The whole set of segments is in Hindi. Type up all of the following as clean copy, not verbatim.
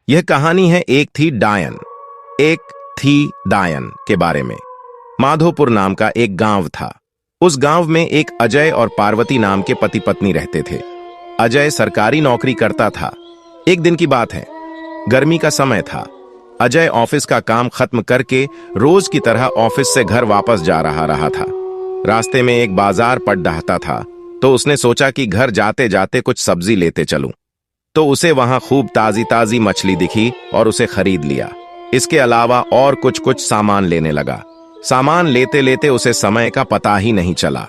यह कहानी है एक थी डायन के बारे में। माधोपुर नाम का एक गांव था। उस गांव में एक अजय और पार्वती नाम के पति पत्नी रहते थे। अजय सरकारी नौकरी करता था। एक दिन की बात है, गर्मी का समय था। अजय ऑफिस का काम खत्म करके रोज की तरह ऑफिस से घर वापस जा रहा था। रास्ते में एक बाजार पड़ रहा था, तो उसने सोचा कि घर जाते जाते कुछ सब्जी लेते चलूं। तो उसे वहां खूब ताजी ताजी मछली दिखी और उसे खरीद लिया। इसके अलावा और कुछ सामान लेने लगा। सामान लेते लेते उसे समय का पता ही नहीं चला।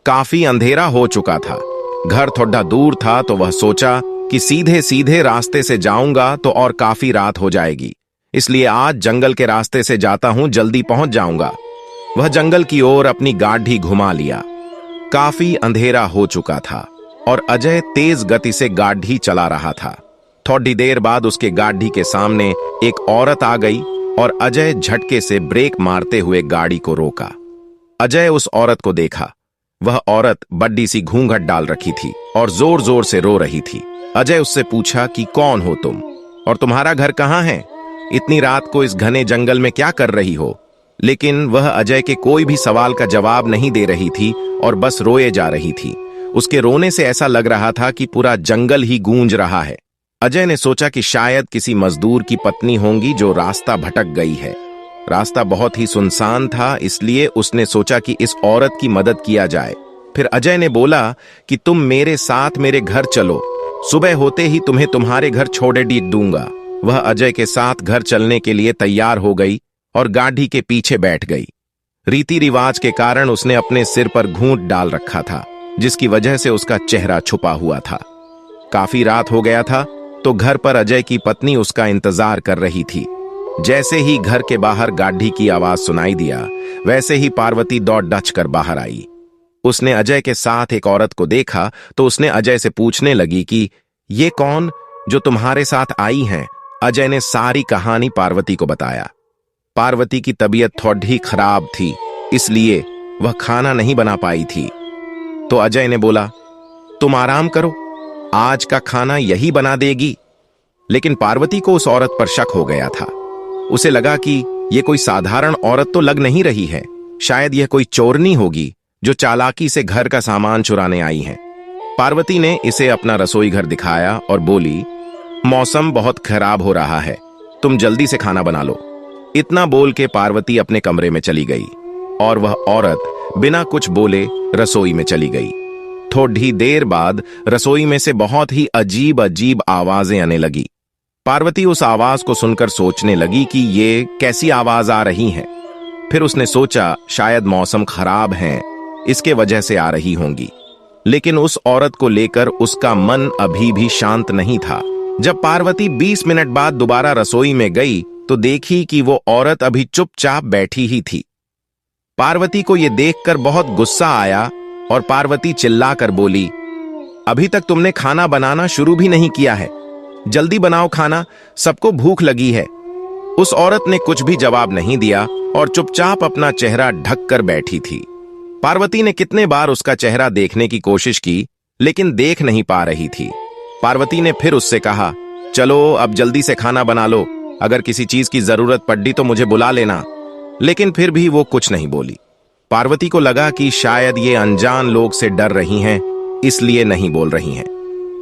काफी अंधेरा हो चुका था। घर थोड़ा दूर था, तो वह सोचा कि सीधे सीधे रास्ते से जाऊंगा तो और काफी रात हो जाएगी, इसलिए आज जंगल के रास्ते से जाता हूं, जल्दी पहुंच जाऊंगा। वह जंगल की ओर अपनी गाड़ी घुमा लिया। काफी अंधेरा हो चुका था और अजय तेज गति से गाड़ी चला रहा था। थोड़ी देर बाद उसके गाड़ी के सामने एक औरत आ गई और अजय झटके से ब्रेक मारते हुए गाड़ी को रोका। अजय उस औरत को देखा। वह औरत बड्डी सी घूंघट डाल रखी थी और जोर जोर से रो रही थी। अजय उससे पूछा कि कौन हो तुम और तुम्हारा घर कहाँ है? इतनी रात को इस घने जंगल में क्या कर रही हो? लेकिन वह अजय के कोई भी सवाल का जवाब नहीं दे रही थी और बस रोए जा रही थी। उसके रोने से ऐसा लग रहा था कि पूरा जंगल ही गूंज रहा है। अजय ने सोचा कि शायद किसी मजदूर की पत्नी होंगी जो रास्ता भटक गई है। रास्ता बहुत ही सुनसान था, इसलिए उसने सोचा कि इस औरत की मदद किया जाए। फिर अजय ने बोला कि तुम मेरे साथ मेरे घर चलो, सुबह होते ही तुम्हें तुम्हारे घर छोड़े दूंगा। वह अजय के साथ घर चलने के लिए तैयार हो गई और गाड़ी के पीछे बैठ गई। रीति रिवाज के कारण उसने अपने सिर पर घूंट डाल रखा था, जिसकी वजह से उसका चेहरा छुपा हुआ था। काफी रात हो गया था, तो घर पर अजय की पत्नी उसका इंतजार कर रही थी। जैसे ही घर के बाहर गाड़ी की आवाज सुनाई दिया, वैसे ही पार्वती दौड़ डच कर बाहर आई। उसने अजय के साथ एक औरत को देखा, तो उसने अजय से पूछने लगी कि ये कौन जो तुम्हारे साथ आई हैं? अजय ने सारी कहानी पार्वती को बताया। पार्वती की तबीयत थोड़ी खराब थी, इसलिए वह खाना नहीं बना पाई थी। तो अजय ने बोला, तुम आराम करो, आज का खाना यही बना देगी। लेकिन पार्वती को उस औरत पर शक हो गया था। उसे लगा कि यह कोई साधारण औरत तो लग नहीं रही है, शायद यह कोई चोरनी होगी जो चालाकी से घर का सामान चुराने आई है। पार्वती ने इसे अपना रसोई घर दिखाया और बोली, मौसम बहुत खराब हो रहा है, तुम जल्दी से खाना बना लो। इतना बोल के पार्वती अपने कमरे में चली गई और वह औरत बिना कुछ बोले रसोई में चली गई। थोड़ी देर बाद रसोई में से बहुत ही अजीब अजीब आवाजें आने लगी। पार्वती उस आवाज को सुनकर सोचने लगी कि ये कैसी आवाज आ रही है। फिर उसने सोचा शायद मौसम खराब है, इसके वजह से आ रही होंगी। लेकिन उस औरत को लेकर उसका मन अभी भी शांत नहीं था। जब पार्वती 20 मिनट बाद दोबारा रसोई में गई, तो देखी कि वो औरत अभी चुपचाप बैठी ही थी। पार्वती को यह देखकर बहुत गुस्सा आया और पार्वती चिल्लाकर बोली, अभी तक तुमने खाना बनाना शुरू भी नहीं किया है, जल्दी बनाओ खाना, सबको भूख लगी है। उस औरत ने कुछ भी जवाब नहीं दिया और चुपचाप अपना चेहरा ढक कर बैठी थी। पार्वती ने कितने बार उसका चेहरा देखने की कोशिश की, लेकिन देख नहीं पा रही थी। पार्वती ने फिर उससे कहा, चलो अब जल्दी से खाना बना लो, अगर किसी चीज की जरूरत पड़ी तो मुझे बुला लेना। लेकिन फिर भी वो कुछ नहीं बोली। पार्वती को लगा कि शायद ये अनजान लोग से डर रही हैं, इसलिए नहीं बोल रही हैं।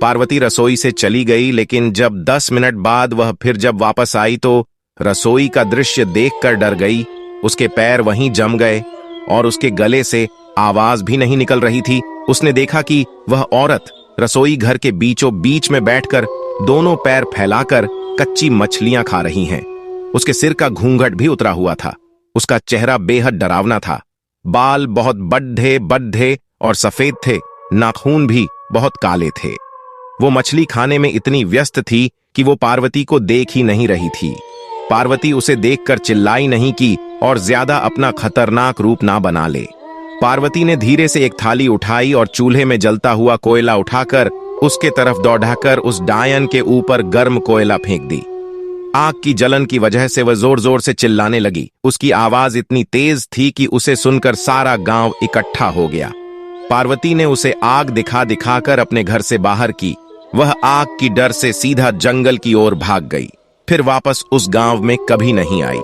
पार्वती रसोई से चली गई, लेकिन जब 10 मिनट बाद वह फिर जब वापस आई तो रसोई का दृश्य देखकर डर गई। उसके पैर वहीं जम गए और उसके गले से आवाज भी नहीं निकल रही थी। उसने देखा कि वह औरत रसोई घर के बीचों बीच में बैठकर दोनों पैर फैलाकर कच्ची मछलियां खा रही हैं। उसके सिर का घूंघट भी उतरा हुआ था। उसका चेहरा बेहद डरावना था। बाल बहुत बड्ढे बड्ढे और सफेद थे, नाखून भी बहुत काले थे। वो मछली खाने में इतनी व्यस्त थी कि वो पार्वती को देख ही नहीं रही थी। पार्वती उसे देखकर चिल्लाई नहीं की और ज्यादा अपना खतरनाक रूप ना बना ले। पार्वती ने धीरे से एक थाली उठाई और चूल्हे में जलता हुआ कोयला उठाकर उसके तरफ दौड़ाकर उस डायन के ऊपर गर्म कोयला फेंक दी। आग की जलन की वजह से वह जोर जोर से चिल्लाने लगी। उसकी आवाज इतनी तेज थी कि उसे सुनकर सारा गांव इकट्ठा हो गया। पार्वती ने उसे आग दिखा दिखाकर अपने घर से बाहर की। वह आग की डर से सीधा जंगल की ओर भाग गई। फिर वापस उस गांव में कभी नहीं आई।